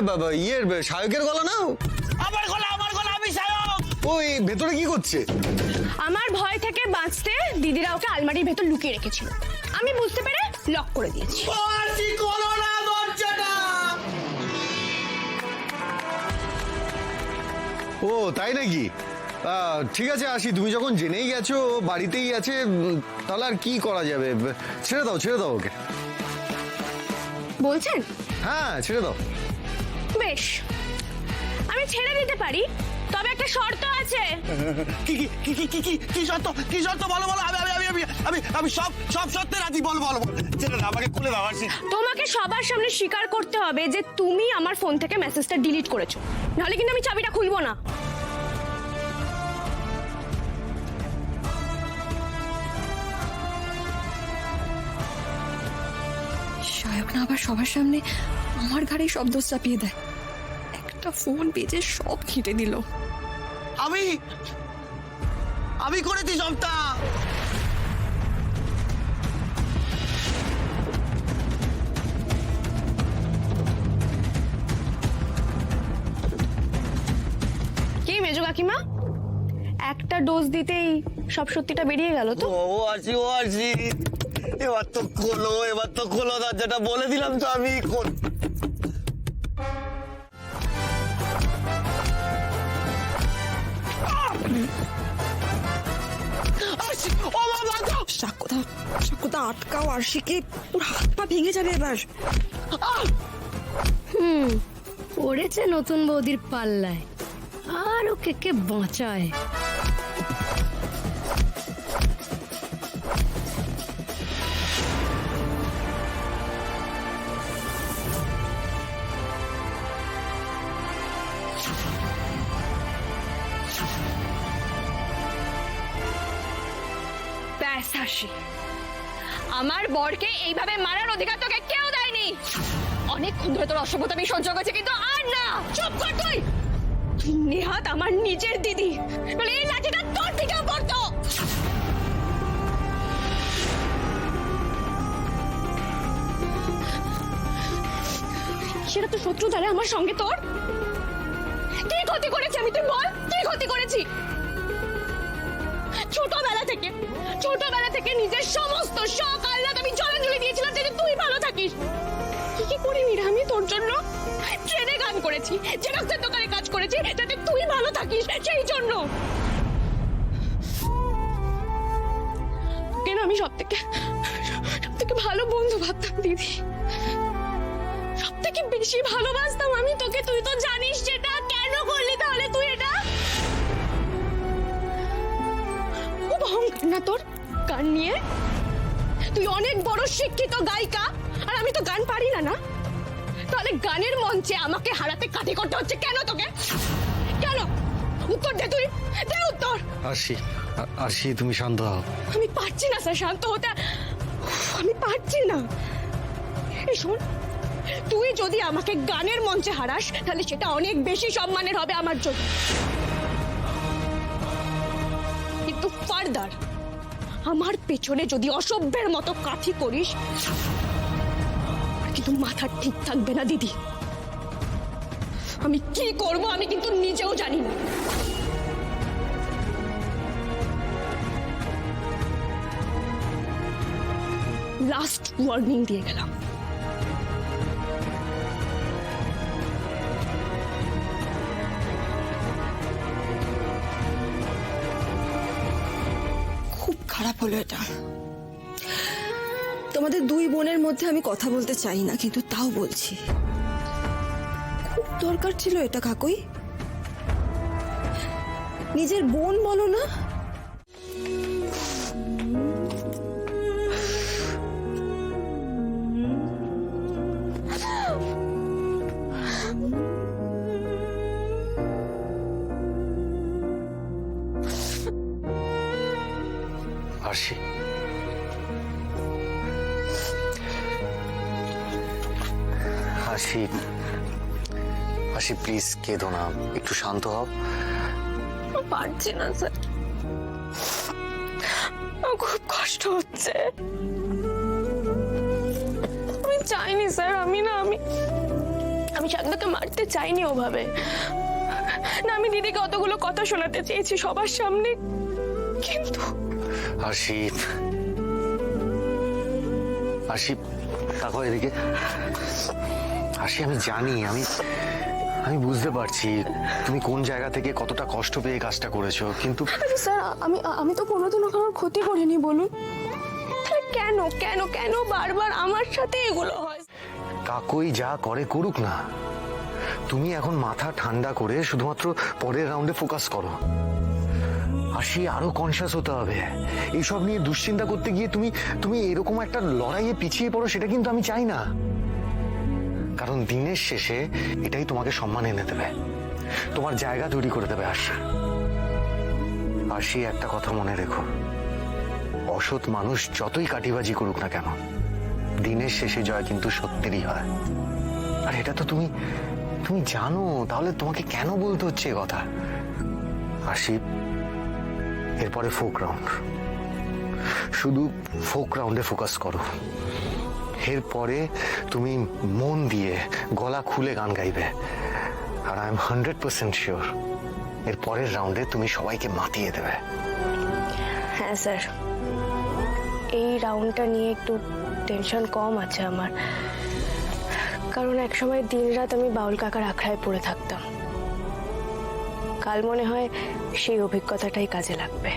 এটা ইয়ের সায়কের গলা না? আমার গলা, আমি সায়ক। ওই ভেতরে কি করছে? আমার ভয় থেকে বাঁচতে দিদিরা ওকে আলমারির ভেতর লুকিয়ে রেখেছিল, আমি বুঝতে পেরে লক করে দিয়েছি। আরজি করো না দরজাটা। ও তাই নাকি? ঠিক আছে আসি, তুমি যখন জেনেই গেছো বাড়িতেই আছে, তাহলে আর কি করা যাবে? ছেড়ে দাও ওকে। বলছেন? হ্যাঁ ছেড়ে দাও। বেশ, আমি ছেড়ে দিতে পারি, তবে একটা শর্ত আছে। কি শর্ত বলো? আমি সব সত্যি রাজি। বল ছেড়ে দাও, আমাকে খুলে দাও আরজি। তোমাকে সবার সামনে স্বীকার করতে হবে যে তুমি আমার ফোন থেকে মেসেজটা ডিলিট করেছো, নাহলে কিন্তু আমি চাবিটা খুলবো না। সায়ক না আবার সবার সামনে আমার ঘাড়ে সব দোষ চাপিয়ে দেয়। একটা ফোন বেজে সব ঘিটে দিল। আমি করেছি সবটা। কি মেজো কাকিমা, একটা ডোজ দিতেই সব সত্যিটা বেরিয়ে গেল তো? ও আরজি এবার তো খোলো দরজাটা। বলে দিলাম তো আমি সাকুদা আটকাও আরশিকে, ওর হাত পা ভেঙে যাবে এবার। পড়েছে নতুন বৌদির পাল্লায়, আর ওকে কে বাঁচায়? ব্যাস হাসি, আমার বরকে এইভাবে মারার অধিকার তোকে কেউ দেয়নি। অনেকক্ষণ ধরে তোর অসভ্যতা আমি সহ্য করছি, কিন্তু আর না। চুপ কর তুই। নেহাত আমার নিজের দিদি, বলে এই লাঠিটা তোর দিকেও পড়তো। সেটা তো শত্রু দ্বারা আমার সঙ্গে তোর কি ক্ষতি করেছি আমি, তুই বল কি ক্ষতি করেছি? ছোটবেলা থেকে নিজের সমস্ত শখ আহ্লাদ আমি জলাঞ্জলি দিয়েছিলাম যাতে তুই ভালো থাকিস। কি করিনি রে আমি তোর জন্য? ট্রেনে গান করেছি, জেরক্সের দোকানে কাজ করেছি যাতে তুই ভালো থাকিস, সেই জন্য। কেন আমি সব থেকে ভালো বন্ধু ভাবতাম দিদি, সব থেকে বেশি ভালোবাসতাম আমি তোকে। তুই তো জানিস সেটা। কেন করলি তাহলে তুই এটা? খুব অহংকার না তোর গান নিয়ে? তুই অনেক বড় শিক্ষিত গায়িকা, আর আমি তো গান পারি না। না তাহলে গানের মঞ্চে আমাকে হারাতে কাঠি করতে হচ্ছে কেন তোকে? কেন? উত্তর দে, তুই দে উত্তর। আসি তুমি শান্ত হও। আমি পারছি না স্যার শান্ত হতে, আমি পারছি না। এই শোন, তুই যদি আমাকে গানের মঞ্চে হারাস তাহলে সেটা অনেক বেশি সম্মানের হবে আমার জন্য, কিন্তু ফার্দার আমার পেছনে যদি অসভ্যের মতো কাঠি করিস কিন্তু মাথা ঠিক থাকবে না দিদি। আমি কি করব আমি কিন্তু নিজেও জানি না। লাস্ট ওয়ার্নিং দিয়ে গেলাম। খুব খারাপ হলো এটা। তোমাদের দুই বোনের মধ্যে আমি কথা বলতে চাই না, কিন্তু তাও বলছি, খুব দরকার ছিল এটা কাকুই। নিজের বোন বলো না। আসি প্লিজ কেঁদো না, একটু শান্ত হও। পারছি না স্যার, আমার খুব কষ্ট হচ্ছে। আমি চাইনি স্যার, আমি আমি শান্তকে মারতে চাইনি ওভাবে। না, আমি দিদিকে অতগুলো কথা শোনাতে চেয়েছি সবার সামনে, কিন্তু আরশি, আরশি তাকো এদিকে। আরশি, আমি জানি, আমি বুঝতে পারছি তুমি কোন জায়গা থেকে কতটা কষ্ট পেয়ে কাজটা করেছো, কিন্তু স্যার আমি তো কোনোদিনও কারোর ক্ষতি করিনি, বলুন। তাহলে কেন কেন কেন বারবার আমার সাথে এগুলো হয়? কাকই যা করে করুক না, তুমি এখন মাথা ঠান্ডা করে শুধুমাত্র পরের রাউন্ডে ফোকাস করো। আরশি, আরো কনসিয়াস হতে হবে। এইসব নিয়ে দুশ্চিন্তা করতে গিয়ে তুমি এরকম একটা লড়াইয়ে পিছিয়ে পড়ো, সেটা কিন্তু আমি চাই না। কারণ দিনের শেষে এটাই তোমাকে সম্মান এনে দেবে, তোমার জায়গা তৈরি করে দেবে। আরশি, একটা কথা মনে রেখো, অসৎ মানুষ যতই কাটিবাজি করুক না কেন, দিনের শেষে জয় কিন্তু সত্যিরই হয়। আর এটা তো তুমি জানো, তাহলে তোমাকে কেন বলতে হচ্ছে এ কথা? আরশি, এরপরে ফোক রাউন্ড, শুধু ফোক রাউন্ডে ফোকাস করো। এরপরে তুমি মন দিয়ে গলা খুলে গান গাইবে, আর আই এম 100% শিওর এর পরের রাউন্ডে তুমি সবাইকে মাতিয়ে দেবে। হ্যাঁ স্যার, এই রাউন্ডটা নিয়ে একটু টেনশন কম আছে আমার, কারণ একসময় দিনরাত আমি বাউল কাকার আখড়ায় পড়ে থাকতাম। কাল মনে হয় সেই অভিজ্ঞতাটাই কাজে লাগবে।